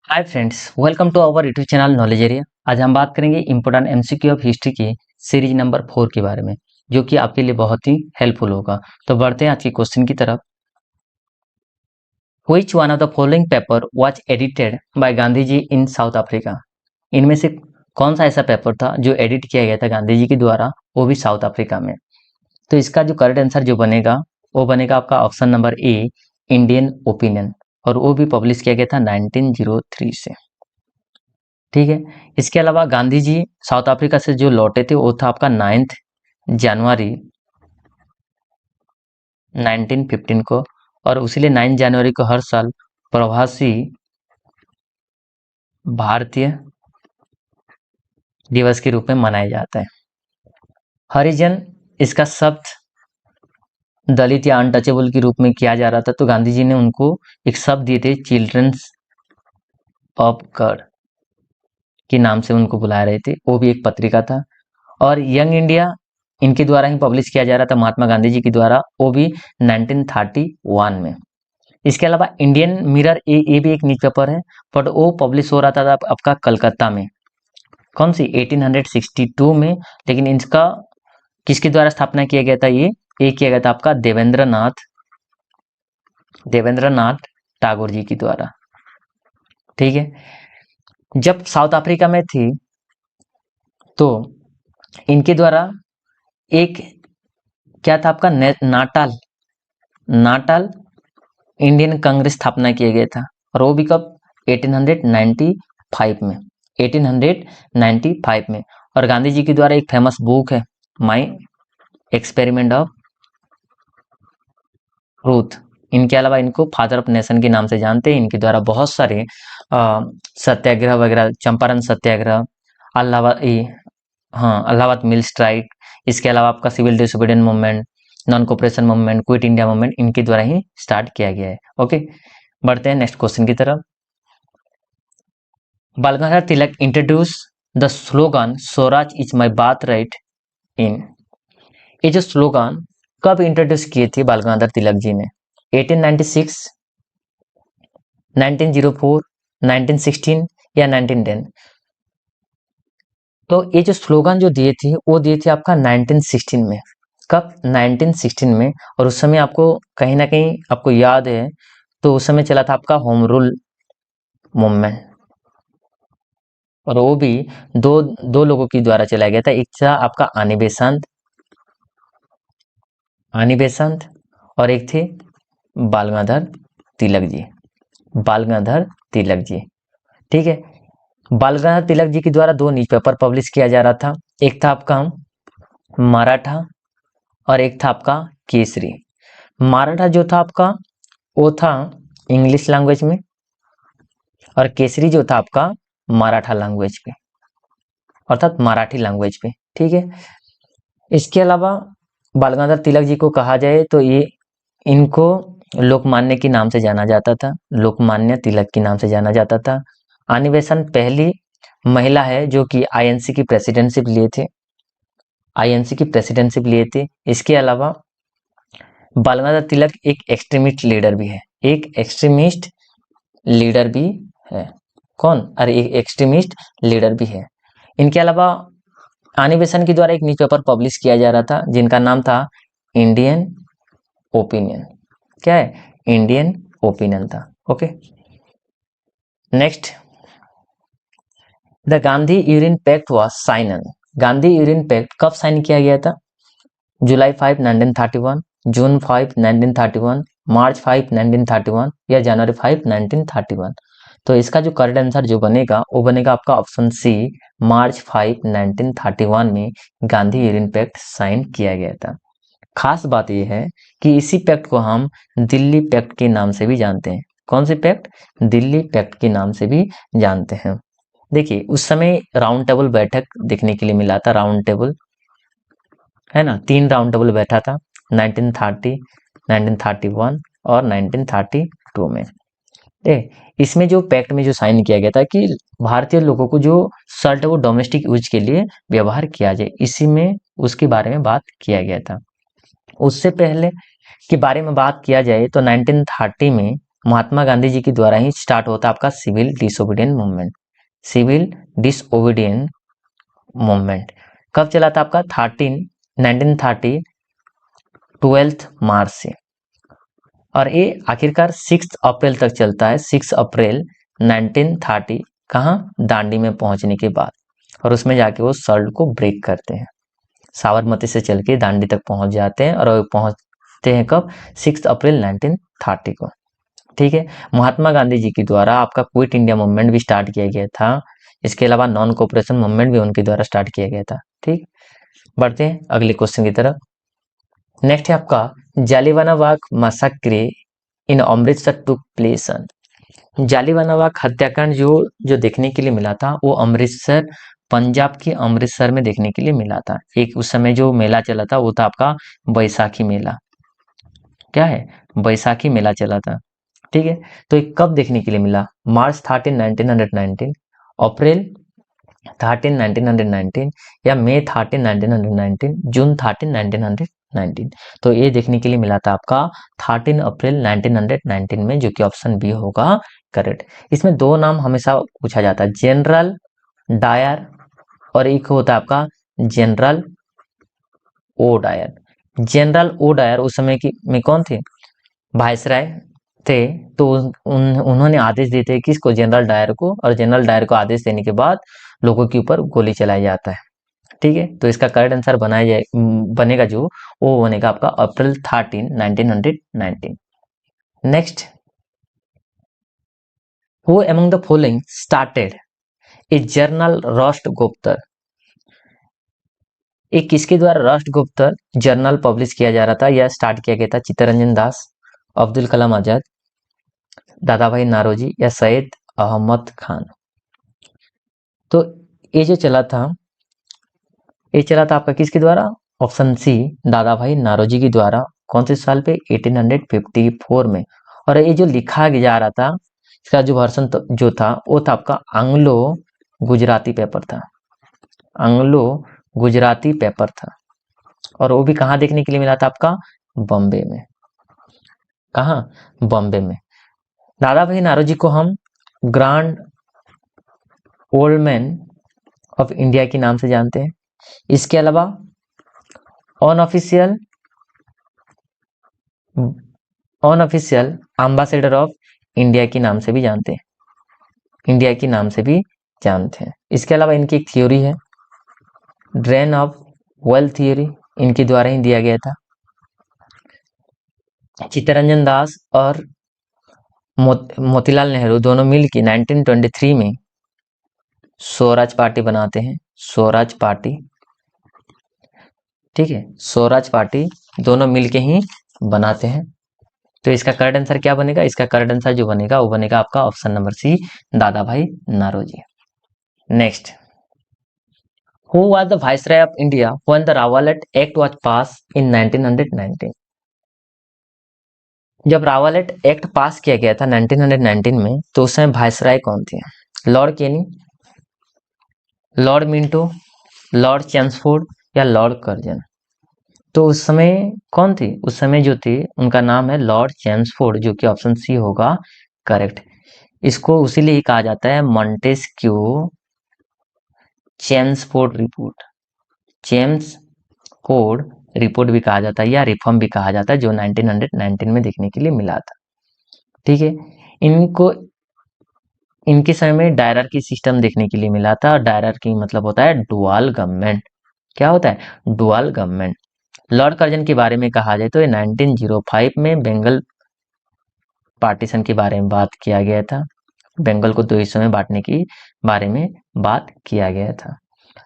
Hi friends, welcome to our YouTube channel knowledge area. आज हम बात करेंगे इंपोर्टेंट एमसीक्यू ऑफ हिस्ट्री की सीरीज नंबर 4 के बारे में, जो कि आपके लिए बहुत ही हेल्पफुल होगा। तो बढ़ते हैं आज के क्वेश्चन की तरफ। Which one of the following paper was edited by Gandhi ji in South Africa? इनमें से कौन सा ऐसा पेपर था जो एडिट किया गया था गांधी जी के द्वारा, वो भी साउथ अफ्रीका में? तो इसका जो करेक्ट आंसर जो बनेगा वो बनेगा आपका option number A, Indian opinion, और वो भी पब्लिश किया गया था 1903 से। ठीक है। इसके अलावा गांधी जी साउथ अफ्रीका से जो लौटे थे वो था आपका 9 जनवरी 1915 को, और उसीलिए 9 जनवरी को हर साल प्रवासी भारतीय दिवस के रूप में मनाया जाता है। हरिजन इसका शब्द दलित या अनटचेबल के रूप में किया जा रहा था, तो गांधी जी ने उनको एक शब्द दिए थे, चिल्ड्रंस ऑफ गॉड के नाम से उनको बुला रहे थे। वो भी एक पत्रिका था। और यंग इंडिया इनके द्वारा ही पब्लिश किया जा रहा था, महात्मा गांधी जी के द्वारा, वो भी 1931 में। इसके अलावा इंडियन मिरर ये भी एक न्यूज़पेपर है, बट वो पब्लिश हो रहा था आपका कलकत्ता में। कौन सी? 1862 में। लेकिन इसका किसके द्वारा स्थापना किया गया था? ये किया गया था आपका देवेंद्रनाथ टैगोर जी के द्वारा। ठीक है। जब साउथ अफ्रीका में थी तो इनके द्वारा एक क्या था आपका नाटाल इंडियन कांग्रेस स्थापना किया गया था, और वो भी कब? 1895 में। 1895 में। और गांधी जी के द्वारा एक फेमस बुक है, माई एक्सपेरिमेंट ऑफ ट्रूथ। इनके अलावा इनको फादर ऑफ नेशन के नाम से जानते हैं। इनके द्वारा बहुत सारे सत्याग्रह वगैरह, चंपारण सत्याग्रह, अलाहाबाद अलाहाबाद मिल स्ट्राइक, इसके अलावा आपका civil disobedience movement, non cooperation movement, quit India movement, इनके द्वारा ही स्टार्ट किया गया है। ओके, बढ़ते हैं नेक्स्ट क्वेश्चन की तरफ। Bal Gangadhar Tilak introduce the slogan Swaraj is my birthright इन। ये जो स्लोगन कब इंट्रोड्यूस किए थे बाल गंगाधर तिलक जी ने? 1896, 1904, 1916 या 1910? तो ये जो स्लोगन जो दिए थे वो दिए थे आपका 1916 में। कब? 1916 में। और उस समय आपको कहीं ना कहीं आपको याद है तो उस समय चला था आपका होम रूल मूवमेंट, और वो भी दो दो लोगों के द्वारा चलाया गया था। एक था आपका आनी बेसंत, और एक थे बाल गंगाधर तिलक जी। बाल गंगाधर तिलक जी। ठीक है। बाल गंगाधर तिलक जी के द्वारा दो न्यूज़पेपर पब्लिश किया जा रहा था। एक था आपका मराठा और एक था आपका केसरी। मराठा जो था आपका वो था इंग्लिश लैंग्वेज में, और केसरी जो था आपका मराठा लैंग्वेज पे, अर्थात मराठी लैंग्वेज पे। ठीक है। इसके अलावा बाल गंगाधर तिलक जी को कहा जाए तो ये इनको लोकमान्य के नाम से जाना जाता था, लोकमान्य तिलक के नाम से जाना जाता था। आनी बेसेंट पहली महिला है जो कि आईएनसी की प्रेसिडेंटशिप लिए थे, इसके अलावा बाल गंगाधर तिलक एक एक्सट्रीमिस्ट लीडर भी है, कौन? अरे एक एक्सट्रीमिस्ट लीडर भी है। इनके अलावा आनी बेसेंट के द्वारा एक न्यूज़पेपर पब्लिश किया जा रहा था जिनका नाम था इंडियन ओपिनियन। क्या है? इंडियन ओपिनियन था। Okay, next, the Gandhi Irwin pact was sign. Gandhi Irwin pact कब साइन किया गया था? जुलाई 5, 1931, जून 5, 1931, मार्च 5, 1931 या जनवरी 5, 1931? तो इसका जो करेक्ट आंसर जो बनेगा वो बनेगा आपका ऑप्शन सी, मार्च 5, 1931 में गांधी यूरिन पैक्ट साइन किया गया था। खास बात यह है कि इसी पैक्ट को हम दिल्ली पैक्ट के नाम से भी जानते हैं। कौन से पैक्ट? दिल्ली पैक्ट के नाम से भी जानते हैं। देखिए उस समय राउंड टेबल बैठक देखने के लिए मिला था, राउंड टेबल है ना, 3 राउंड टेबल बैठा था 1930, 1931 और 1932 में। इसमें जो पैक्ट में जो साइन किया गया था कि भारतीय लोगों को जो शर्ट है वो डोमेस्टिक यूज के लिए व्यवहार किया जाए, इसी में उसके बारे में बात किया गया था। उससे पहले के बारे में बात किया जाए तो 1930 में महात्मा गांधी जी के द्वारा ही स्टार्ट होता है आपका civil disobedient movement. Civil disobedient movement कब चला था आपका 1930 12 मार्च से, और ये आखिरकार 6 अप्रैल तक चलता है। 6 अप्रैल 1930 कहाँ, दांडी में पहुंचने के बाद, और उसमें जाके वो सल्ट को ब्रेक करते हैं, साबरमती से चल के दांडी तक पहुंच जाते हैं, और वो पहुंचते हैं कब, 6 अप्रैल 1930 को। ठीक है, महात्मा गांधी जी के द्वारा आपका क्विट इंडिया मूवमेंट भी स्टार्ट किया गया था। इसके अलावा नॉन कोऑपरेशन मूवमेंट भी उनके द्वारा स्टार्ट किया गया था। ठीक, बढ़ते हैं अगले क्वेश्चन की तरफ। नेक्स्ट है आपका जालियानवाला बाग मैसाक्रे इन अमृतसर टुक प्लेस। जालियानवाला बाग हत्याकांड जो देखने के लिए मिला था वो अमृतसर, पंजाब के अमृतसर में देखने के लिए मिला था। एक उस समय जो मेला चला था वो था आपका बैसाखी मेला। क्या है, बैसाखी मेला चला था। ठीक है, तो ये कब देखने के लिए मिला, मार्च 13 1919, अप्रैल 13 1919, या मई 13 1919, जून 13 1919। तो ये देखने के लिए मिला था आपका 13 अप्रैल 1919 में, जो कि ऑप्शन बी होगा करेक्ट। इसमें दो नाम हमेशा पूछा जाता है, जनरल डायर और एक होता है आपका general O Dyer. General O Dyer उस समय की में कौन थे, वायसराय थे। तो उन्होंने आदेश दिए थे किसको, जनरल डायर को, और जनरल डायर को आदेश देने के बाद लोगों के ऊपर गोली चलाया जाता है। ठीक है, तो इसका करेक्ट आंसर बनेगा जो, वो बनेगा आपका April 13 1919। Next, who among the following started a journal राष्ट्रगुप्तर। एक किसके द्वारा राष्ट्रगुप्तर जर्नल पब्लिश किया जा रहा था या स्टार्ट किया गया था, चित्तरंजन दास, अब्दुल कलाम आजाद, दादा भाई नारोजी, या सैयद अहमद खान। तो ये जो चला था, ये चला था आपका किसके द्वारा, option C Dadabhai Naoroji के द्वारा। कौन से साल पे, 1854 में। और ये जो लिखा जा रहा था, इसका जो वर्षन जो था वो था आपका आंग्लो गुजराती पेपर था, आंग्लो गुजराती पेपर था। और वो भी कहाँ देखने के लिए मिला था आपका, बॉम्बे में। कहाँ, बॉम्बे में। दादा भाई नारोजी को हम grand old man of India के नाम से जानते हैं। इसके अलावा अनऑफिशियल एम्बेसडर ऑफ इंडिया के नाम से भी जानते हैं, इंडिया के नाम से भी जानते हैं। इसके अलावा इनकी एक थ्योरी है, ड्रेन ऑफ वेल्थ थ्योरी, इनके द्वारा ही दिया गया था। चित्तरंजन दास और मोतीलाल नेहरू दोनों मिलकर 1923 में स्वराज पार्टी बनाते हैं, स्वराज पार्टी। ठीक है, स्वराज पार्टी दोनों मिलके ही बनाते हैं। तो इसका करेक्ट आंसर क्या बनेगा, इसका करेक्ट आंसर जो बनेगा वो बनेगा आपका option number C, Dadabhai Naoroji. Next, who was the viceroy of India when the Rowlatt act was pass in 1919। जब रावलेट एक्ट पास किया गया था 1919 में, तो उस समय वाइसराय कौन थे, लॉर्ड केनी, लॉर्ड मिंटो, लॉर्ड चैम्सफोर्ड, या लॉर्ड कर्जन। तो उस समय कौन थे, उस समय जो थे उनका नाम है लॉर्ड चैम्सफोर्ड, जो कि ऑप्शन सी होगा करेक्ट। इसको उसीलिए ही कहा जाता है Montesquieu Chelmsford report, Chelmsford report भी कहा जाता है, या रिफॉर्म भी कहा जाता है, जो 1919 में देखने के लिए मिला था। ठीक है, इनको इनके समय में डायरार्की सिस्टम देखने के लिए मिला था। डायरार्की मतलब होता है डुअल गवर्नमेंट। क्या होता है, डुअल गवर्नमेंट। लॉर्ड कर्जन के बारे में कहा जाए तो ये 1905 में बंगाल पार्टीशन के बारे में बात किया गया था, बंगाल को दो हिस्सों में बांटने के बारे में बात किया गया था।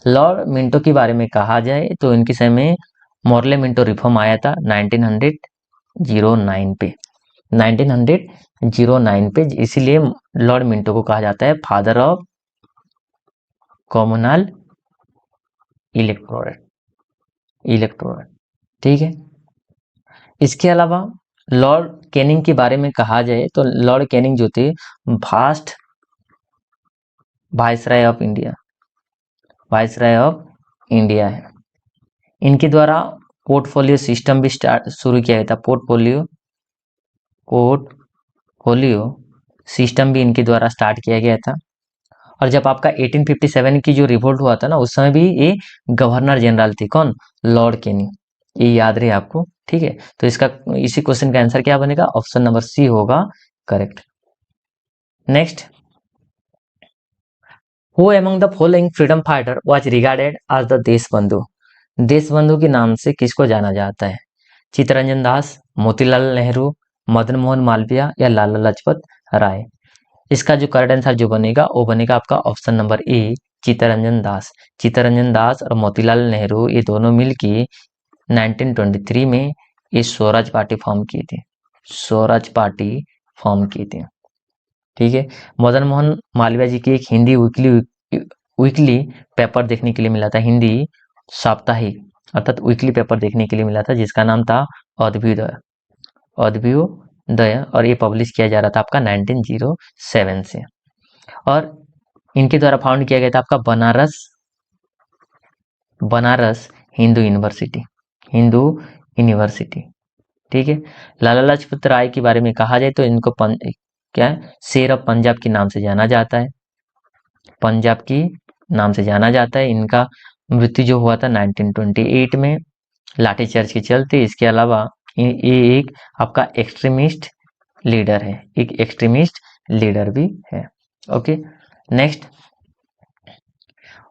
लॉर्ड मिंटो के बारे में कहा जाए तो इनके समय में मॉर्ले मिंटो रिफॉर्म आया था 1909 पे, 1909 पे, इसीलिए लॉर्ड मिंटो को कहा जाता है फादर ऑफ कम्युनल इलेक्टोरेट। ठीक है, इसके अलावा लॉर्ड कैनिंग के बारे में कहा जाए तो लॉर्ड कैनिंग जो थे fast viceroy of India, viceroy of India है। इनके द्वारा पोर्टफोलियो सिस्टम भी शुरू किया गया था, पोर्टफोलियो फोलियो सिस्टम भी इनके द्वारा स्टार्ट किया गया था। और जब आपका 1857 की जो रिवोल्ट हुआ था ना, उस समय भी ये गवर्नर जनरल थे, कौन? लॉर्ड केनी। ये याद रहे आपको, ठीक है। तो इसका इसी क्वेश्चन का आंसर क्या बनेगा? ऑप्शन नंबर सी होगा correct. Next, who among the following freedom fighter was regarded as the Deshbandhu? देश बंधु के नाम से किसको जाना जाता है? चित्तरंजन दास, मोतीलाल नेहरू, मदन मोहन मालवीय या लाला लाजपत राय? इसका जो करेक्ट आंसर जो बनेगा वो बनेगा आपका option number A, Chittaranjan Das. Chittaranjan Das और मोतीलाल नेहरू ये दोनों मिलके 1923 में ये स्वराज पार्टी फॉर्म की थी। स्वराज पार्टी फॉर्म की थी, ठीक है। मदन मोहन मालवीय जी की एक हिंदी वीकली पेपर देखने के लिए मिला था, हिंदी साप्ताहिक अर्थात वीकली पेपर देखने के लिए मिला था, जिसका नाम था अद्भुदय। अद्भुदय, और ये पब्लिश किया जा रहा था आपका 1907 से। और इनके द्वारा फाउंड किया गया था आपका बनारस हिंदू यूनिवर्सिटी, ठीक है। लाला लाजपत राय के बारे में कहा जाए तो इनको क्या है, शेर ऑफ पंजाब के नाम से जाना जाता है, पंजाब की नाम से जाना जाता है। इनका मृत्यु जो हुआ था 1928 में लाठीचार्ज के चलते। इसके अलावा ये एक आपका एक्सट्रीमिस्ट लीडर है, एक एक्सट्रीमिस्ट लीडर भी है। Okay, next,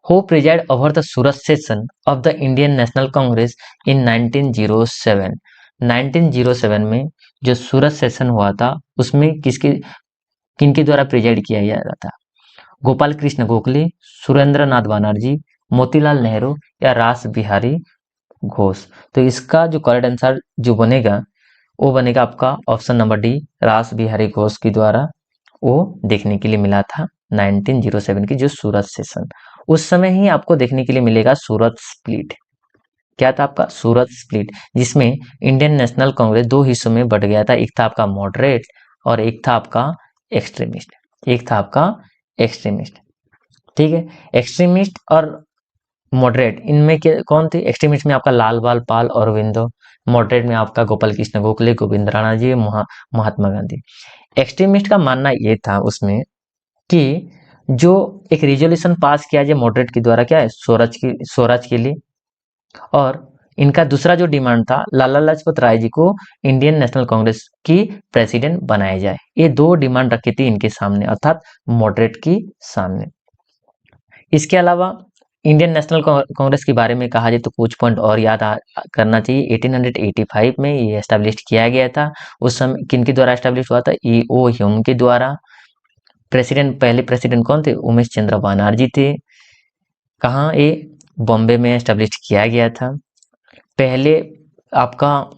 who presided over the Surat session of the Indian National Congress in 1907? 1907 में जो सूरत सेशन हुआ था उसमें किनके द्वारा प्रिजाइड किया जा रहा था? गोपाल कृष्ण गोखले, सुरेंद्र नाथ बनर्जी, मोतीलाल नेहरू या रास बिहारी घोष? तो इसका जो करेक्ट आंसर जो बनेगा वो बनेगा आपका ऑप्शन नंबर डी, रास बिहारी घोष के द्वारा वो देखने के लिए मिला था 1907 की जो सूरत सेशन। उस समय ही आपको देखने के लिए मिलेगा सूरत स्प्लिट। क्या था आपका? सूरत स्प्लिट, जिसमें इंडियन नेशनल कांग्रेस दो हिस्सों में बढ़ गया था। एक था आपका मॉडरेट और एक था आपका एक्सट्रीमिस्ट, ठीक है। एक्सट्रीमिस्ट और मॉडरेट इनमें कौन थे? एक्सट्रीमिस्ट में आपका लाल बाल पाल अरविंदो, मॉडरेट में आपका गोपाल कृष्ण गोखले, गोविंद राणा जी, महात्मा गांधी। एक्सट्रीमिस्ट का मानना ये था उसमें कि जो एक रिजोल्यूशन पास किया जाए मॉडरेट के द्वारा, क्या है, स्वराज के लिए। और इनका दूसरा जो डिमांड था, लाला लाजपत राय जी को इंडियन नेशनल कांग्रेस की प्रेसिडेंट बनाया जाए। ये दो डिमांड रखी थी इनके सामने, अर्थात मॉडरेट की सामने। इसके अलावा इंडियन नेशनल कांग्रेस के बारे में कहा जाए तो कुछ पॉइंट और याद करना चाहिए। 1885 में ये एस्टेब्लिश किया गया था। उस समय किनके द्वारा एस्टेब्लिश हुआ था? ई.ओ. ह्यूम के द्वारा। पहले प्रेसिडेंट कौन थे? उमेश चंद्र बनर्जी थे। कहाँ? ये बॉम्बे में एस्टेब्लिश किया गया था। पहले आपका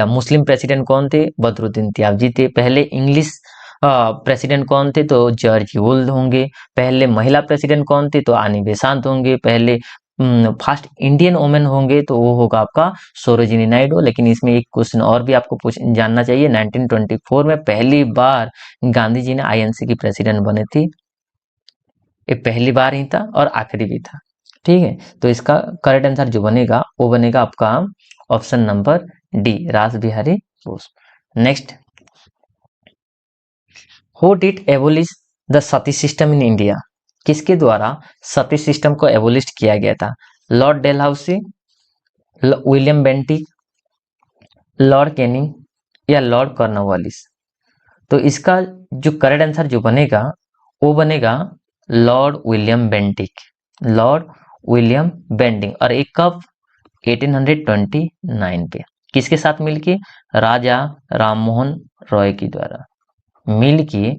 मुस्लिम प्रेसिडेंट कौन थे? बदरुद्दीन त्याबजी थे। पहले इंग्लिश प्रेसिडेंट कौन थे? तो जॉर्ज वुल्फ होंगे। पहले महिला प्रेसिडेंट कौन थे? तो आनी बेसांत होंगे। पहले फर्स्ट इंडियन वुमेन होंगे तो वो होगा आपका सरोजिनी नायडू। लेकिन इसमें एक क्वेश्चन और भी आपको जानना चाहिए। 1924 में पहली बार गांधी जी ने आईएनसी की प्रेसिडेंट बने थे। ये पहली बार ही था और आखिरी भी था, ठीक है। तो इसका करेक्ट आंसर जो बनेगा वो बनेगा आपका ऑप्शन नंबर डी, रास Bihari Bose. Next, who did abolish the Sati system in India? किसके द्वारा सती सिस्टम को एबोलिश किया गया था? Lord Dalhousie, William Bentinck, Lord Canning या लॉर्ड कॉर्नवालिस? तो इसका जो करेक्ट आंसर जो बनेगा वो बनेगा Lord William Bentinck, Lord William Bentinck. और एक कब? 1829 पे। किसके साथ मिलके? राजा राममोहन रॉय के द्वारा मिलके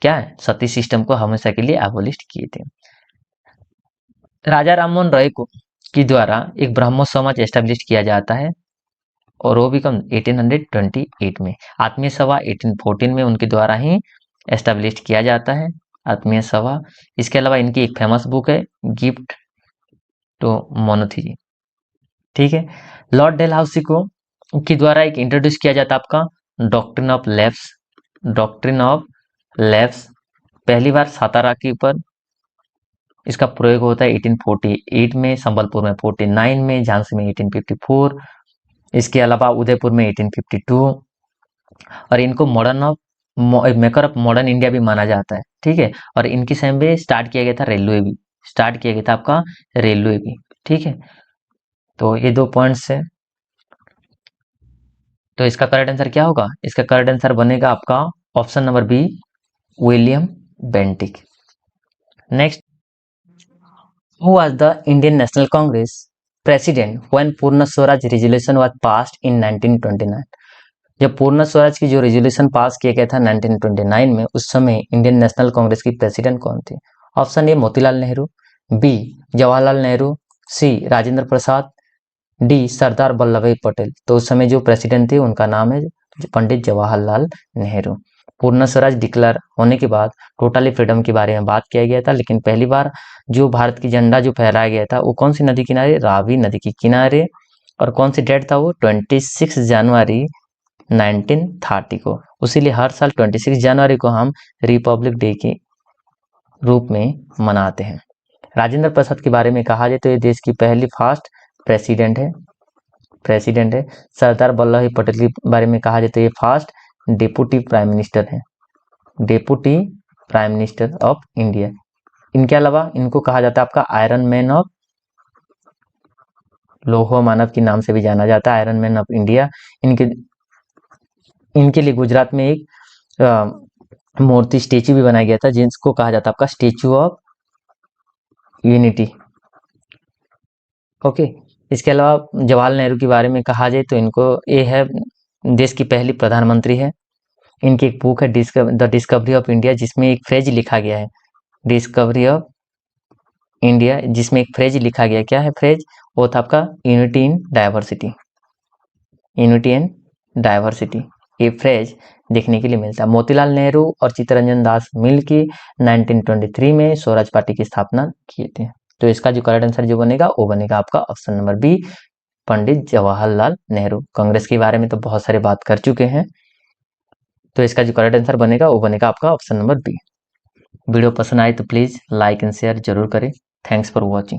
क्या है, सती सिस्टम को हमेशा के लिए एबोलिश किए थे। राजा राममोहन रॉय को के द्वारा एक ब्राह्मण समाज एस्टेब्लिश किया जाता है, और वो भी कम 1828 में। आत्मीय सभा 1814 में उनके द्वारा ही एस्टेब्लिश किया जाता है, आत्मीय सभा। इसके अलावा इनकी एक फेमस बुक है, गिफ्ट टू मोनोथी, ठीक है। लॉर्ड डेलहाउसी को के द्वारा एक इंट्रोड्यूस किया जाता है आपका doctrine of lapse. Doctrine of lapse पहली बार सातारा के ऊपर इसका प्रयोग होता है 1848 में, संबलपुर में 49 में, झांसी में 1854, इसके अलावा उदयपुर में 1852। और इनको modern of maker of modern India भी माना जाता है, ठीक है। और इनकी समय में स्टार्ट किया गया था रेलवे भी, स्टार्ट किया गया था आपका रेलवे भी, ठीक है। तो ये 2 पॉइंट्स है। तो इसका करेक्ट आंसर क्या होगा? इसका करेक्ट आंसर बनेगा आपका option number B, William Bentinck. Next, who was the Indian National Congress president when Purna Swaraj resolution was passed in 1929? जब पूर्ण स्वराज की जो रेजोल्यूशन पास किया गया था 1929 में, उस समय इंडियन नेशनल कांग्रेस की प्रेसिडेंट कौन थे? Option A Motilal Nehru, B Jawaharlal Nehru, C Rajendra Prasad, D Sardar Vallabhbhai Patel. तो उस समय जो प्रेसिडेंट थे उनका नाम है पंडित जवाहरलाल नेहरू। पूर्ण स्वराज डिक्लेयर होने के बाद टोटली फ्रीडम के बारे में बात किया गया था, लेकिन पहली बार जो भारत की झंडा जो फहराया गया था वो कौन सी नदी किनारे? रावी नदी के किनारे। और कौन सी डेट था वो? 26 जनवरी 1930 को। उसीलिए हर साल 26 जनवरी को हम रिपब्लिक डे के रूप में मनाते हैं। राजेंद्र प्रसाद के बारे में कहा जाए तो ये देश की पहली फर्स्ट प्रेसिडेंट है। सरदार वल्लभ भाई पटेल के बारे में कहा जाए तो ये फर्स्ट डेप्यूटी प्राइम मिनिस्टर है, deputy prime minister of India. इनके अलावा इनको कहा जाता है आपका आयरन मैन ऑफ, लौह मानव के नाम से भी जाना जाता है, आयरन मैन ऑफ इंडिया। इनके लिए गुजरात में एक मूर्ति स्टेचू भी बनाया गया था जिसको कहा जाता है आपका स्टेचू ऑफ यूनिटी। ओके। इसके अलावा जवाहरलाल नेहरू के बारे में कहा जाए तो इनको ये है देश की पहली प्रधानमंत्री है। इनकी एक बुक है द डिस्कवरी ऑफ इंडिया, जिसमें एक फ्रेज लिखा गया है, डिस्कवरी ऑफ इंडिया, जिसमें एक फ्रेज लिखा गया। क्या है फ्रेज? वो था आपका unity in diversity, unity in diversity. ये फ्रेज देखने के लिए मिलता है। मोतीलाल नेहरू और चित्तरंजन दास मिलकर 1923 में स्वराज पार्टी की स्थापना किए थे। तो इसका जो करेक्ट आंसर जो बनेगा वो बनेगा आपका option number B, Pandit Jawaharlal Nehru. Congress के बारे में तो बहुत सारे बात कर चुके हैं, तो इसका जो करेक्ट आंसर बनेगा वो बनेगा आपका ऑप्शन नंबर बी। वीडियो पसंद आए तो प्लीज लाइक एंड शेयर जरूर करें। Thanks for watching.